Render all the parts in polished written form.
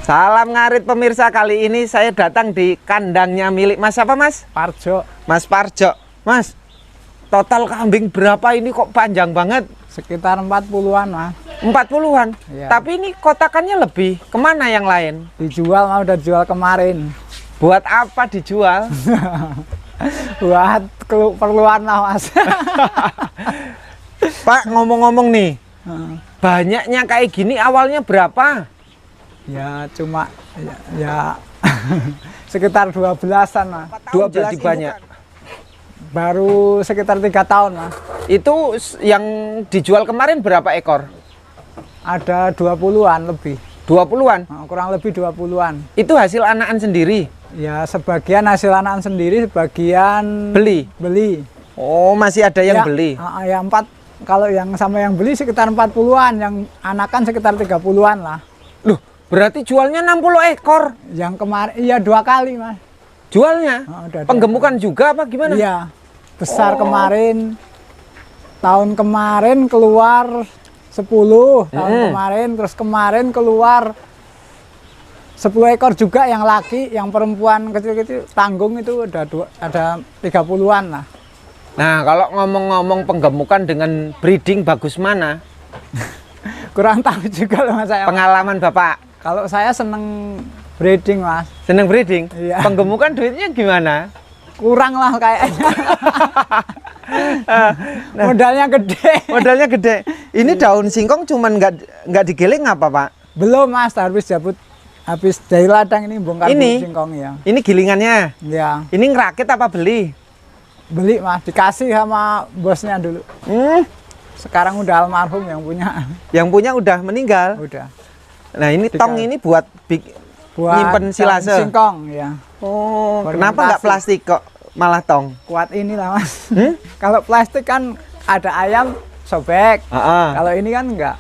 Salam ngarit pemirsa, kali ini saya datang di kandangnya milik Mas apa Mas? Parjo. Mas Parjo. Mas, total kambing berapa ini kok panjang banget? Sekitar 40-an Mas. 40-an? Iya. Tapi ini kotakannya lebih, kemana yang lain? Dijual Mas, udah dijual kemarin. Buat apa dijual? Buat keperluan lah Mas. Pak, ngomong-ngomong nih, banyaknya kayak gini awalnya berapa? Ya cuma ya sekitar 12-an Mas. 12 jadi banyak. Baru sekitar 3 tahun Mas. Itu yang dijual kemarin berapa ekor? Ada 20-an lebih. 20-an? Kurang lebih 20-an. Itu hasil anakan sendiri? Ya sebagian hasil anakan sendiri, sebagian beli. Oh, masih ada yang beli? Ya 4, kalau yang sama yang beli sekitar 40-an, yang anakan sekitar 30-an lah. Loh, berarti jualnya 60 ekor? Yang kemarin, iya 2 kali Mas. Jualnya? Penggemukan juga apa gimana? Iya, besar kemarin. Tahun kemarin keluar 10, tahun kemarin, terus kemarin keluar 10 ekor juga yang laki, yang perempuan kecil-kecil tanggung itu ada 30-an lah. Nah, kalau ngomong-ngomong penggemukan dengan breeding bagus mana? Kurang tahu juga loh Mas saya. Pengalaman Bapak? Kalau saya seneng breeding Mas. Seneng breeding? Iya. Penggemukan duitnya gimana? Kurang lah kayaknya. Modalnya gede. Modalnya gede. Ini daun singkong cuman nggak digiling apa Pak? Belum Mas, habis dari ladang ini bongkar singkong ya. Ini gilingannya? Ya. Ini ngerakit apa beli? Beli Mas, dikasih sama bosnya dulu. Sekarang udah almarhum yang punya. Yang punya udah meninggal? Udah. Nah ini tong ini buat nyimpen silase? Singkong ya. Oh, kenapa nggak plastik kok malah tong? Kuat inilah Mas. Kalau plastik kan ada ayam sobek. Kalau ini kan enggak.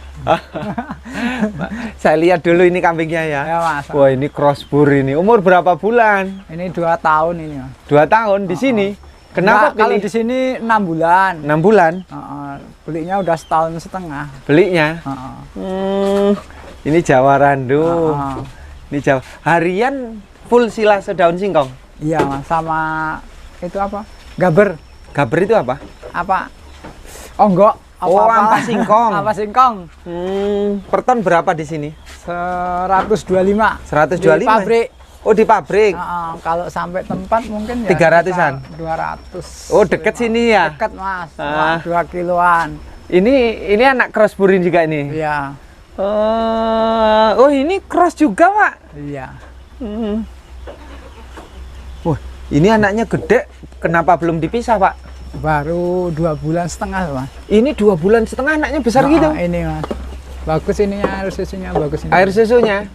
Saya lihat dulu ini kambingnya ya. Ya Mas. Wah ini crossbur ini. Umur berapa bulan? Ini 2 tahun ini Mas. 2 tahun di sini? Kenapa kalau di sini 6 bulan? 6 bulan? Belinya udah 1,5 tahun. Belinya? Ini Jawa Randu. Ini Jawa. Harian full silase daun singkong? Iya Mas, sama itu apa? Gaber. Gaber itu apa? Apa? Onggok. Ampas singkong. Ampas singkong. Per ton berapa di sini? 125. 125. Di pabrik. Oh di pabrik. Kalau sampai tempat mungkin ya 300-an. 200. Oh deket sini ya? Deket Mas. 2 kiloan. Ini anak crossburin juga ini? Iya. Oh ini cross juga Pak? Iya. Wah ini anaknya gede. Kenapa belum dipisah Pak? Baru 2,5 bulan Mas. Ini 2,5 bulan anaknya besar gitu? Ini Mas. Bagus ininya, air susunya bagus ini. Air susunya?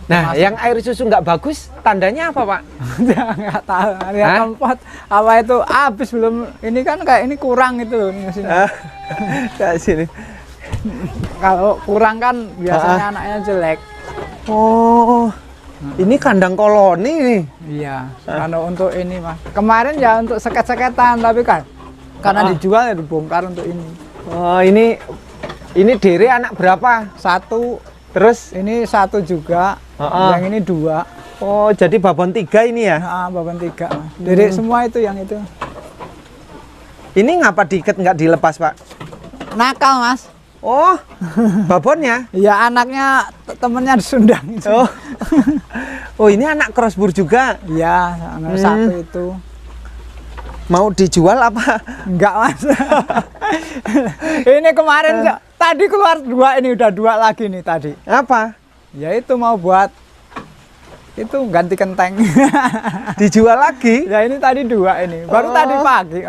Nah, Mas, yang air susu nggak bagus, tandanya apa Pak? Nggak tahu. Lihat tempat apa itu habis belum? Ini kan kayak ini kurang itu loh ini sini. Kayak sini. Kalau kurang kan biasanya anaknya jelek. Oh, ini kandang koloni nih. Iya. Kalau untuk ini Mas. Kemarin ya untuk seket-seketan, tapi kan karena dijual ya dibongkar untuk ini. Oh, ini dere anak berapa? 1. Terus ini 1 juga. Yang ini 2. Oh, jadi babon 3 ini ya? Babon 3 Mas. Dere semua itu yang itu. Ini ngapa diikat nggak dilepas Pak? Nakal Mas. Oh, babonnya? Iya, anaknya temennya disundang. Oh, ini anak crossbur juga? Iya, anak 1 itu. Mau dijual apa? Enggak Mas. Ini kemarin tadi keluar 2, ini udah 2 lagi nih tadi. Apa? Ya itu mau buat itu ganti kenteng. Dijual lagi? Ya ini tadi 2 ini. Baru tadi pagi.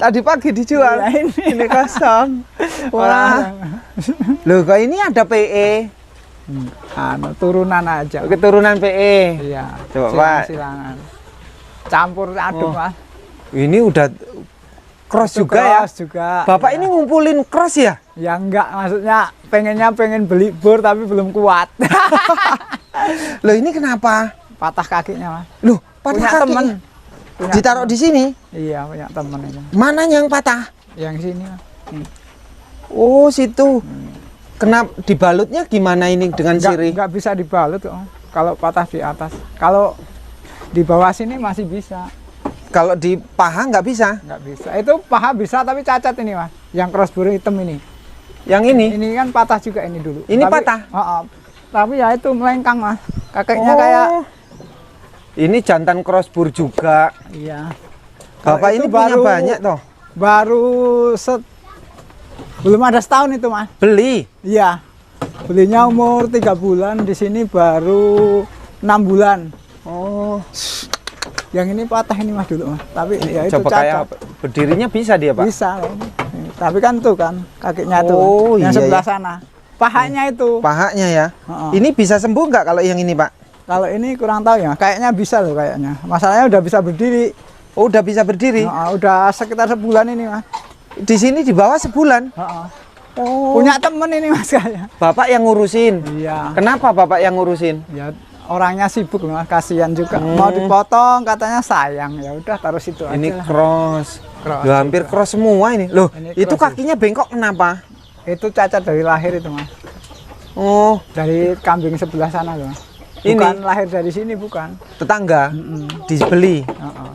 Tadi pagi dijual? Ya, ini kosong. Wah. Loh kok ini ada PE? Turunan aja. Keturunan PE? Iya. Coba Pak. Silangan. Campur aduk Mas. Ini udah cross itu juga cross ya? Juga. Bapak ini ngumpulin cross ya? Ya enggak, maksudnya pengen beli bor tapi belum kuat. Loh ini kenapa? Patah kakinya Mas. Loh patah punya kaki? Temen. Ditaruh di sini? Iya punya temen itu. Mana yang patah? Yang sini Mas. Oh situ. Kenapa dibalutnya gimana ini dengan sirih? Enggak bisa dibalut kok. kalau patah di atas. Kalau di bawah sini masih bisa. Kalau di paha nggak bisa. Nggak bisa. Itu paha bisa tapi cacat ini mas. Yang crossbur hitam ini. Yang ini? Ini kan patah juga ini dulu. Ini tapi, patah? Tapi ya itu melengkang mas. Kakeknya Oh. kayak. Ini jantan crossbur juga. Iya. Bapak Kalau ini itu punya banyak toh? Baru belum ada setahun itu mas. Beli? Iya. Belinya umur 3 bulan. Di sini baru 6 bulan. Oh. Yang ini patah ini mas dulu mas. Tapi ya itu Coba kayak cacat. berdirinya bisa dia Pak? Bisa. Tapi kan tuh kan kakinya tuh Oh, yang iya, sebelah iya. sana. Pahanya itu. Pahanya ya? Heeh. Ini bisa sembuh nggak kalau yang ini Pak? Kalau ini kurang tahu ya. Kayaknya bisa loh kayaknya. Masalahnya udah bisa berdiri. Oh udah bisa berdiri? Udah sekitar sebulan ini mas. Di sini di bawah sebulan? Heeh. Oh. Punya temen ini mas kayaknya. Bapak yang ngurusin? Iya. Kenapa Bapak yang ngurusin? Ya orangnya sibuk loh mas. Kasihan juga. Mau dipotong katanya sayang. Ya udah taruh situ aja. Ini lah. cross. Cross Loh, hampir cross semua ini. Loh, Ini itu cross kakinya bengkok kenapa? Itu cacat dari lahir itu mas. Oh, Dari kambing sebelah sana loh mas. Ini? Bukan lahir dari sini bukan. tetangga dibeli.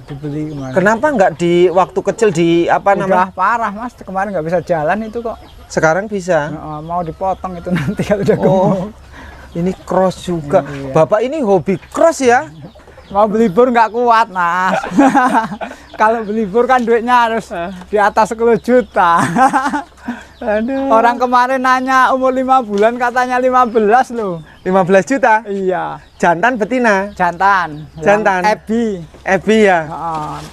Dibeli kemarin. Kenapa nggak di waktu kecil di apa Udah namanya? parah mas. Kemarin nggak bisa jalan itu kok. Sekarang bisa. Mau dipotong itu nanti kalau udah Oh, gemuk. ini cross juga. Iya. Bapak ini hobi cross ya? Mau beli bur nggak kuat mas. Kalau beli bur kan duitnya harus di atas 10 juta. Aduh. Orang kemarin nanya umur 5 bulan katanya 15 loh. 15 juta. Iya. Jantan betina. Jantan. Jantan. Yang Ebi. Ebi ya.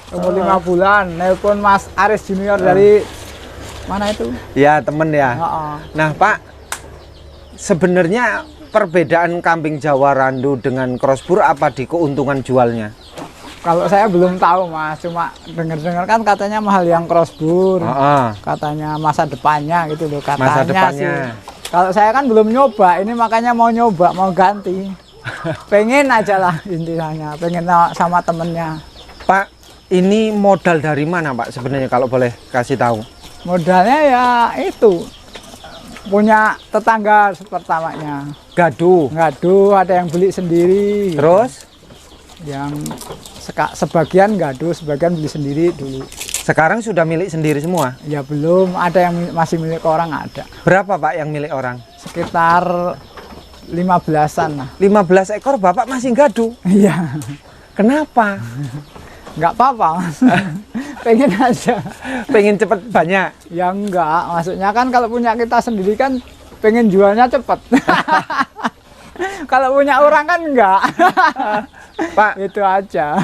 Umur 5 bulan. Nelpon Mas Aris Junior dari mana itu? Ya temen ya. Heeh. Nah Pak, sebenarnya perbedaan kambing Jawa Randu dengan crossbur apa di keuntungan jualnya? Kalau saya belum tahu mas, cuma dengar-dengar kan katanya mahal yang crossbur, katanya masa depannya gitu loh katanya Masa depannya. sih. Kalau saya kan belum nyoba, ini makanya mau nyoba, mau ganti. Pengen aja lah intinya, pengen sama temennya. Pak, ini modal dari mana Pak sebenarnya kalau boleh kasih tahu? Modalnya ya itu, punya tetangga pertamanya. Gaduh. Ngadu, ada yang beli sendiri. Terus? Yang sebagian ngadu, sebagian beli sendiri dulu. Sekarang sudah milik sendiri semua? Ya belum, ada yang masih milik orang ada. Berapa Pak yang milik orang? Sekitar 15-an lah. 15 ekor Bapak masih gaduh? Iya. Kenapa? Nggak apa-apa mas. Pengen aja. Pengen cepet banyak? Ya enggak, maksudnya kan kalau punya kita sendiri kan pengen jualnya cepet. Kalau punya orang kan enggak. Pak, Itu aja.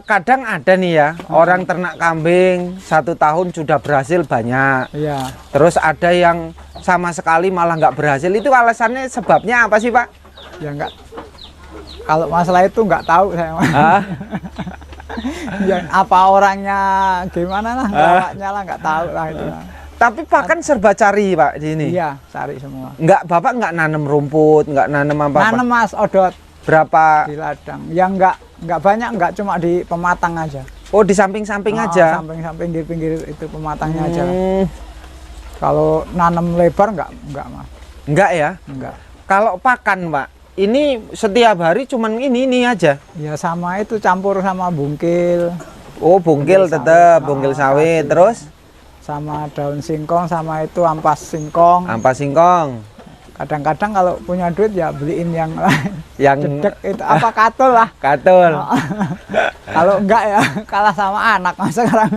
kadang ada nih ya, orang ternak kambing 1 tahun sudah berhasil banyak. Iya. Terus ada yang sama sekali malah nggak berhasil. Itu alasannya sebabnya apa sih Pak? Ya enggak. Kalau masalah itu enggak tahu saya. Mas. Hah? Ya, apa orangnya gimana lah, gawatnya lah enggak tahu lah itu. Tapi Pak kan serba cari Pak di sini. Iya, cari semua. Bapak nggak nanam rumput, nggak nanam apa-apa? Nanam mas, odot Berapa? di ladang. Yang enggak banyak, enggak cuma di pematang aja. Oh di samping-samping aja? Samping-samping pinggir itu pematangnya aja. Hmm, Kalau nanam lebar enggak mas. Enggak ya? Enggak. Kalau pakan Pak, ini setiap hari cuman ini aja? Ya sama itu campur sama bungkil, Oh bungkil Bungkil tetap, sawit. bungkil Oh, sawit. kasih. Terus? sama daun singkong, sama itu ampas singkong. Ampas singkong. Kadang-kadang kalau punya duit ya beliin yang lain. Yang Cedek itu apa katul lah. katul. Kalau enggak ya kalah sama anak mas sekarang.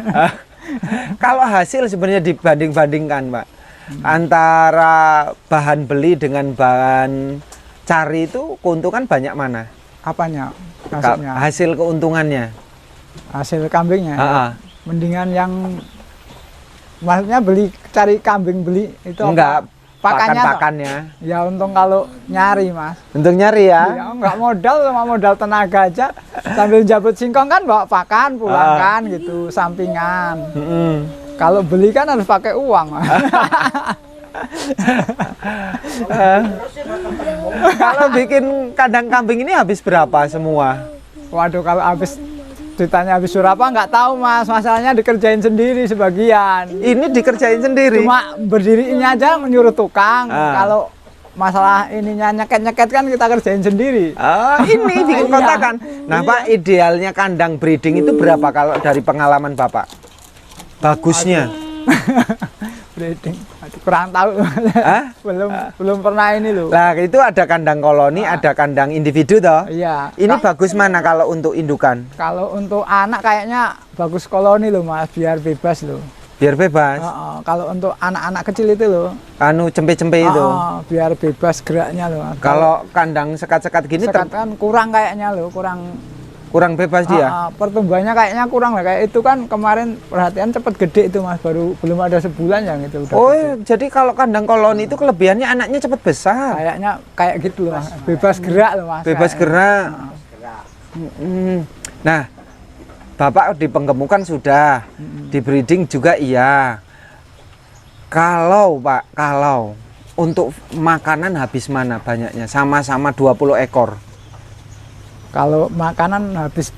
Kalau hasil sebenarnya dibanding-bandingkan Pak, antara bahan beli dengan bahan cari itu keuntungan banyak mana? Apanya? Maksudnya Hasil keuntungannya? hasil kambingnya. Ah, Mendingan yang maksudnya cari kambing beli itu enggak, apa? Pakannya toh? pakan-pakannya. Ya untung kalau nyari mas. Untuk nyari ya? Ya enggak modal, sama modal tenaga aja sambil jabut singkong kan bawa pakan pulang kan gitu sampingan. Kalau beli kan harus pakai uang mas. Kalau bikin kandang kambing ini habis berapa semua? Waduh kalau habis ditanya habis berapa nggak tahu mas, masalahnya dikerjain sendiri sebagian. Ini dikerjain sendiri? Cuma berdirinya aja menyuruh tukang. Kalau masalah ininya nyeket-nyeket kan kita kerjain sendiri. Oh, ini bikin Iya. kotakan. Nah, Pak, idealnya kandang breeding itu berapa kalau dari pengalaman Bapak? Bagusnya. Breeding. Aduh, kurang tahu. Hah? belum pernah ini loh. Lah, itu ada kandang koloni, ada kandang individu toh. Iya. Ini bagus mana kalau untuk indukan? Kalau untuk anak kayaknya bagus koloni loh Mas, biar bebas loh. Biar bebas. Kalau untuk anak-anak kecil itu loh. Anu cempe-cempe itu. Biar bebas geraknya loh. Mas. Kalau kandang sekat-sekat gini sekat kan kurang kayaknya loh, kurang bebas dia. Pertumbuhannya kayaknya kurang lah, kayak itu kan kemarin perhatian cepet gede itu Mas, baru belum ada sebulan yang itu udah. Oh, gede. jadi kalau kandang koloni itu kelebihannya anaknya cepat besar. Kayaknya kayak gitu loh Mas. Bebas gerak loh Mas. Bebas gerak. Nah, Bapak di penggemukan sudah, di breeding juga iya. Kalau Pak, kalau untuk makanan habis mana banyaknya? Sama-sama 20 ekor. Kalau makanan habis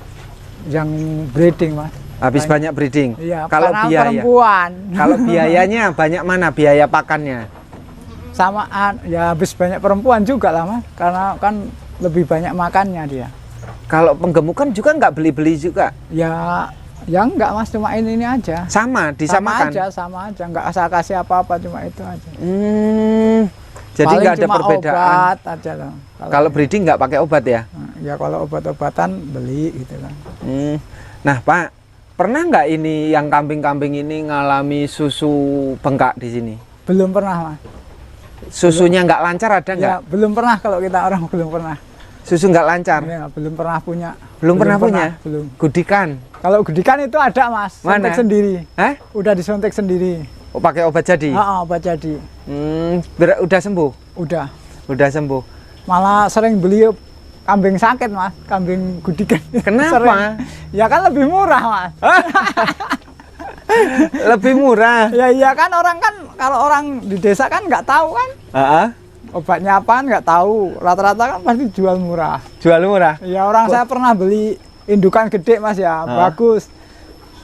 yang breeding Mas. Habis banyak breeding. Iya, Kalau karena biaya. perempuan. Kalau biayanya banyak mana biaya pakannya? Samaan, ya habis banyak perempuan juga lah Mas, karena kan lebih banyak makannya dia. Kalau penggemukan juga nggak beli-beli juga? Ya enggak Mas, cuma ini aja. Sama, disamakan? Sama aja, enggak asal kasih apa-apa, cuma itu aja. Jadi Paling nggak ada cuma perbedaan. obat aja loh. Kalau breeding nggak pakai obat ya? Ya kalau obat-obatan beli gitu kan. Nah Pak, pernah nggak ini yang kambing-kambing ini ngalami susu bengkak di sini? Belum pernah Mas. Susunya nggak lancar ada nggak? Ya belum pernah, kalau kita orang belum pernah. Susu nggak lancar? Ya, belum pernah punya. Belum pernah punya? Belum. Gudikan? Kalau gudikan itu ada Mas, Mana? suntik sendiri. Hah? Udah disuntik sendiri. Oh, pakai obat jadi? Obat jadi. Udah sembuh? Udah. Udah sembuh. Malah sering beli kambing sakit Mas, kambing gudikan. Kenapa? Sering. Ya kan lebih murah Mas. Lebih murah? Ya iya kan, orang kan kalau orang di desa kan nggak tahu kan. Obatnya apaan nggak tahu. Rata-rata kan pasti jual murah. Jual murah? Ya orang saya pernah beli indukan gede Mas ya, bagus.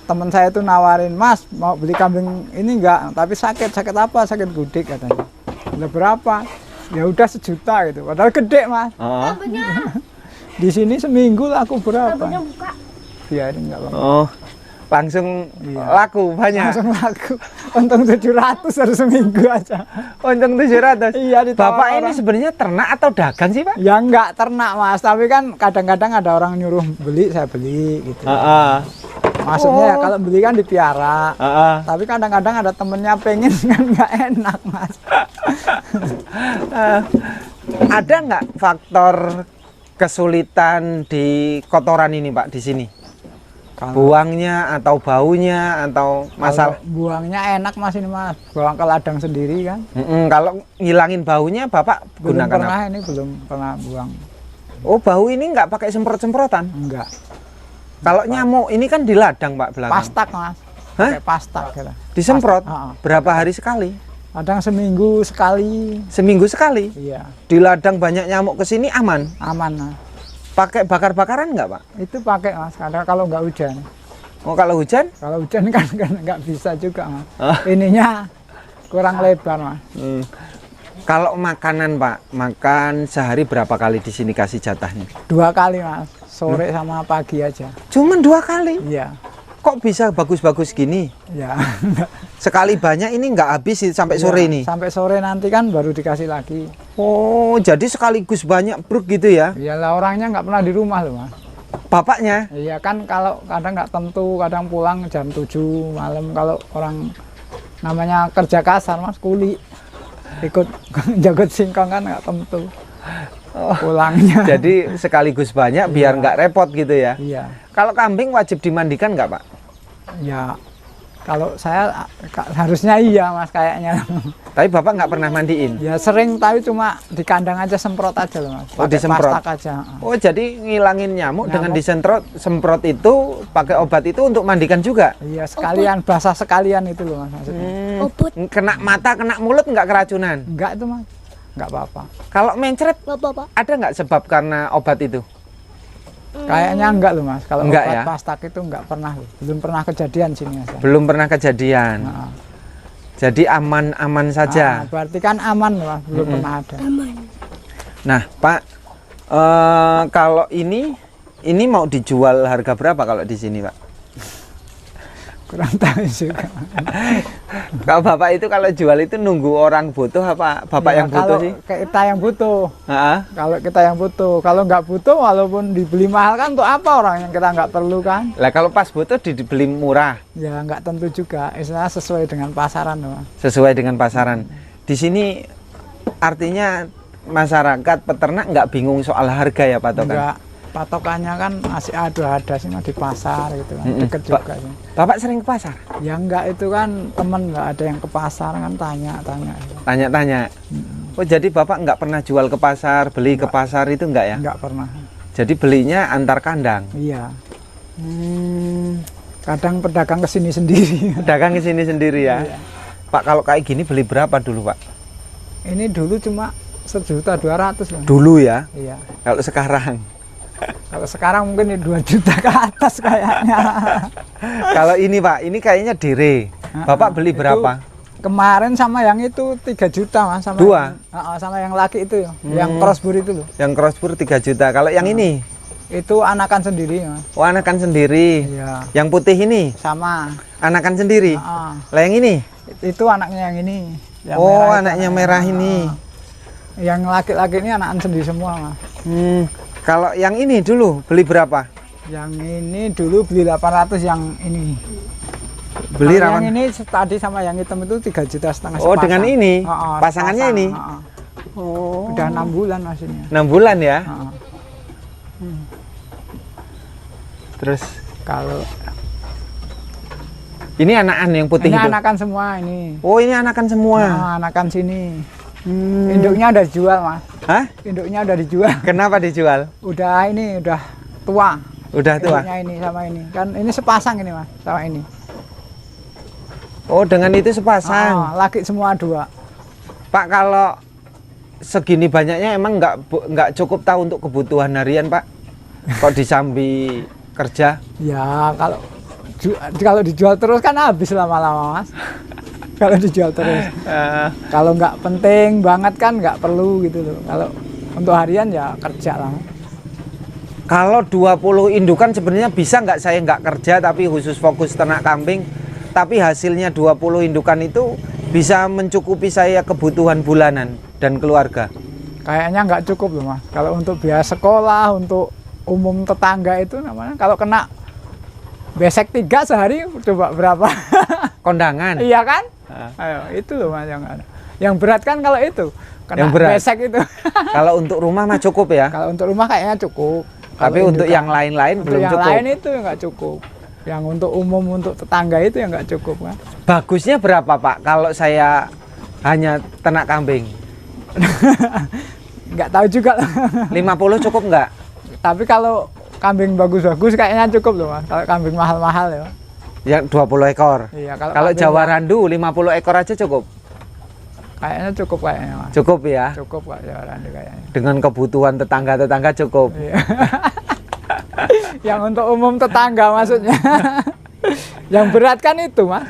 Teman saya itu nawarin, Mas mau beli kambing ini enggak, tapi sakit apa? Sakit gudik katanya. Udah berapa? Ya udah 1 juta gitu. Padahal gede Mas. Di sini seminggu laku berapa? Biarin nggak apa-apa. Oh, langsung laku banyak. Langsung laku. Untung 700 harus seminggu aja. Untung 700. Iya, ditawar Bapak ini orang. sebenarnya ternak atau dagang sih Pak? Ya enggak ternak Mas, tapi kan kadang-kadang ada orang nyuruh beli, saya beli gitu. Maksudnya ya kalau beli kan dipiara. Tapi kadang-kadang ada temennya pengen kan nggak enak Mas. Ada nggak faktor kesulitan di kotoran ini Pak di sini? Buangnya atau baunya atau masalah? Kalau buangnya enak Mas ini Mas, buang ke ladang sendiri kan. Kalau ngilangin baunya Bapak Belum gunakan pernah apa? ini, belum pernah buang. Oh, bau ini nggak pakai semprot-semprotan? Enggak. Kalau nyamuk ini kan di ladang Pak belakang. Pastak Mas. Hah? Pakai pastak gitu. Disemprot? Pastak, Berapa hari sekali? Kadang seminggu sekali. Seminggu sekali? Iya, Di ladang banyak nyamuk kesini aman? aman Mas. Pakai bakar-bakaran nggak Pak? Itu pakai Mas, kadang kalau nggak hujan. Oh, kalau hujan? Kalau hujan kan nggak bisa juga Mas. Ah. Ininya kurang lebar Mas. Kalau makanan Pak, makan sehari berapa kali di sini kasih jatahnya? 2 kali Mas, sore sama pagi aja. Cuman 2 kali? Iya, Kok bisa bagus-bagus gini? ya. Sekali banyak ini nggak habis sampai sore ini? Sampai sore nanti kan baru dikasih lagi. Oh, jadi sekaligus banyak bruk gitu ya? Iyalah, orangnya nggak pernah di rumah loh Mas. Bapaknya? Iya kan, kalau kadang nggak tentu, kadang pulang jam 7 malam. Kalau orang namanya kerja kasar Mas, kuli. Ikut jagot singkong kan nggak tentu pulangnya. Jadi sekaligus banyak biar nggak repot gitu ya? Iya. Kalau kambing wajib dimandikan nggak Pak? Ya kalau saya harusnya iya Mas kayaknya. Tapi Bapak nggak pernah mandiin? Ya sering, tapi cuma di kandang aja, semprot aja loh Mas. Oh, Pakai disemprot? pastak aja. Oh, jadi ngilangin nyamuk dengan Nyamuk. semprot itu pakai obat itu untuk mandikan juga? Iya, sekalian basah sekalian itu loh Mas maksudnya. Kena mata, kena mulut nggak keracunan? Enggak itu Mas, enggak apa-apa. Kalau mencret ada nggak sebab karena obat itu? Kayaknya enggak loh Mas. Kalau Enggak obat ya? pastak itu enggak pernah loh. Belum pernah kejadian sini Mas. Belum pernah kejadian. Nah, Jadi aman-aman saja. Berarti kan aman, Mas. Belum pernah ada. Nah, Pak, kalau ini mau dijual harga berapa kalau di sini, Pak? Kurang tahu juga. Kalau Bapak itu kalau jual itu nunggu orang butuh apa Bapak Ya, yang butuh kalau sih? kita yang butuh. Heeh. Kalau kita yang butuh, kalau nggak butuh, walaupun dibeli mahal kan untuk apa orang yang kita nggak perlu kan? Lah kalau pas butuh dibeli murah, Ya nggak tentu juga, istilahnya sesuai dengan pasaran, Mas. sesuai dengan pasaran. Di sini artinya masyarakat peternak nggak bingung soal harga ya patokan. Enggak, patokannya kan masih ada sih Mas, di pasar gitu kan, deket Pak, juga sih. Bapak sering ke pasar? Ya enggak, itu kan temen nggak ada yang ke pasar kan, tanya-tanya. Tanya-tanya. Oh jadi Bapak nggak pernah jual ke pasar, beli ke pasar itu nggak ya? Enggak pernah. Jadi belinya antar kandang. Iya. Kadang pedagang kesini sendiri. Pedagang ke sini sendiri ya. Iya. Pak kalau kayak gini beli berapa dulu Pak? Ini dulu cuma 1.200.000 Bang. Dulu ya. Iya. Kalau sekarang. Kalau sekarang mungkin 2 juta ke atas kayaknya. Kalau ini Pak, ini kayaknya dire. Bapak beli Itu berapa? Kemarin sama yang itu 3 juta Mas, sama Dua? sama yang laki itu yang crossbur itu loh. Yang crossbur 3 juta. Kalau yang ini? Itu anakan sendiri Mas. Oh anakan sendiri. Iya. Yang putih ini? Sama. Anakan sendiri? Lah yang ini? Itu anaknya yang ini. Yang Oh merah itu anaknya merah ini. Yang laki-laki ini anakan sendiri semua Mas. Kalau yang ini dulu beli berapa? Yang ini dulu beli 800, yang ini. Beli Kalau rawan. yang ini tadi sama yang hitam itu 3,5 juta Oh sepasang. dengan ini? Heeh, Pasangannya sepasang, ini? heeh. Oh. Udah 6 bulan maksudnya. 6 bulan ya? Heeh. Terus Kalau ini anakan yang putih ini itu? anakan semua ini. Oh ini anakan semua? Nah, anakan sini. Induknya udah dijual Mas. Hah? Induknya udah dijual. Kenapa dijual? Udah ini udah tua. Udah tua? Induknya ini sama ini. Kan ini sepasang ini Mas, sama ini. Oh dengan itu sepasang? Laki semua 2. Pak kalau segini banyaknya emang nggak cukup tahu untuk kebutuhan harian Pak? Kok disambi kerja? Ya kalau dijual terus kan habis lama-lama Mas. Kalau dijual terus. Kalau nggak penting banget kan nggak perlu gitu loh. Kalau untuk harian ya kerja lah. Kalau 20 indukan sebenarnya bisa nggak saya nggak kerja tapi khusus fokus ternak kambing, tapi hasilnya 20 indukan itu bisa mencukupi saya kebutuhan bulanan dan keluarga? Kayaknya nggak cukup loh Mas. Kalau untuk biaya sekolah, untuk umum tetangga itu namanya, kalau kena besek 3 sehari coba berapa? Kondangan? Iya kan? Ayo, itu loh Mas yang ada. Yang berat kan kalau itu kena Yang berat? besek itu. Kalau untuk rumah mah cukup ya? Kalau untuk rumah kayaknya cukup. Tapi Kalau untuk indukan, yang lain-lain untuk belum yang cukup? lain itu nggak cukup. Yang untuk umum, untuk tetangga itu yang nggak cukup kan. Bagusnya berapa Pak kalau saya hanya ternak kambing? Nggak tahu juga lah. 50 cukup nggak? Tapi kalau kambing bagus-bagus kayaknya cukup loh Mas. Kalau kambing mahal-mahal ya. Yang 20 ekor? Iya, Kalau kambing Jawa Randu 50 ekor aja cukup? kayaknya cukup kayaknya Mas. Cukup ya? Cukup Pak Jawa Randu kayaknya. Dengan kebutuhan tetangga-tetangga cukup? Iya. Yang untuk umum tetangga maksudnya. Yang berat kan itu Mas.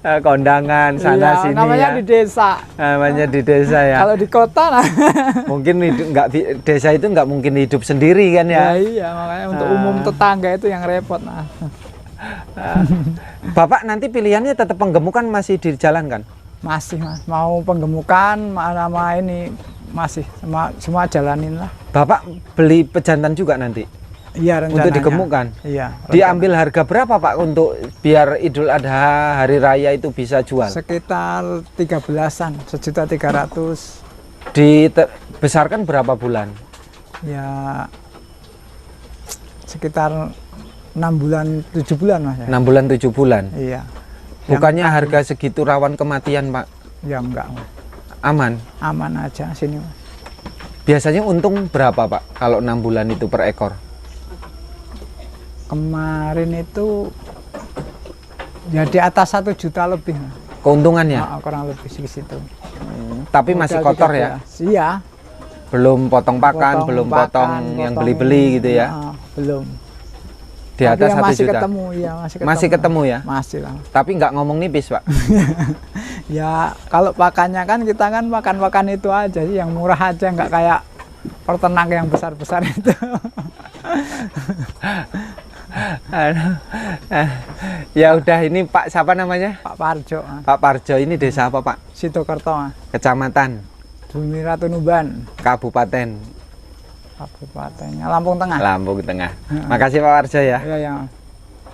Kondangan sana Iya, sini namanya ya? di desa. Namanya di desa ya? Kalau di kota nah. Mungkin desa itu nggak mungkin hidup sendiri kan ya? Ya iya, makanya untuk umum tetangga itu yang repot Mas. Bapak nanti pilihannya tetap penggemukan masih dijalankan? Masih Mas, mau penggemukan sama ini masih semua jalanin lah. Bapak beli pejantan juga nanti? Iya rencananya. Untuk digemukkan? Iya. Diambil harga berapa Pak untuk biar Idul Adha Hari Raya itu bisa jual? Sekitar 13-an, 1.300.000. Dibesarkan berapa bulan? Ya sekitar 6 bulan 7 bulan Mas ya. 6 bulan 7 bulan? Iya. Bukannya harga segitu rawan kematian Pak? Ya enggak Mas. Aman? Aman aja sini Mas. Biasanya untung berapa Pak kalau 6 bulan itu per ekor? Kemarin itu ya di atas 1 juta lebih Mas. Keuntungannya? Kurang lebih segitu. Tapi masih Modal kotor ya? 13. Iya. Belum potong pakan, belum potong yang beli-beli gitu ya? Belum. Di Tapi atas yang 1 masih juta? ketemu, iya masih ketemu. Masih ketemu ya? Masih lah. Tapi nggak ngomong nipis Pak? Ya kalau pakannya kan kita kan pakan itu aja sih, yang murah aja, nggak kayak peternak yang besar-besar itu. Aduh. Ya udah, ini Pak siapa namanya? Pak Parjo, Pak Parjo. Ini desa apa Pak? Sitokerto, Kecamatan, Bumi Ratu Nuban, Kabupaten Kabupatennya Lampung Tengah. Lampung Tengah. Makasih Pak Parjo ya. Ya, ya.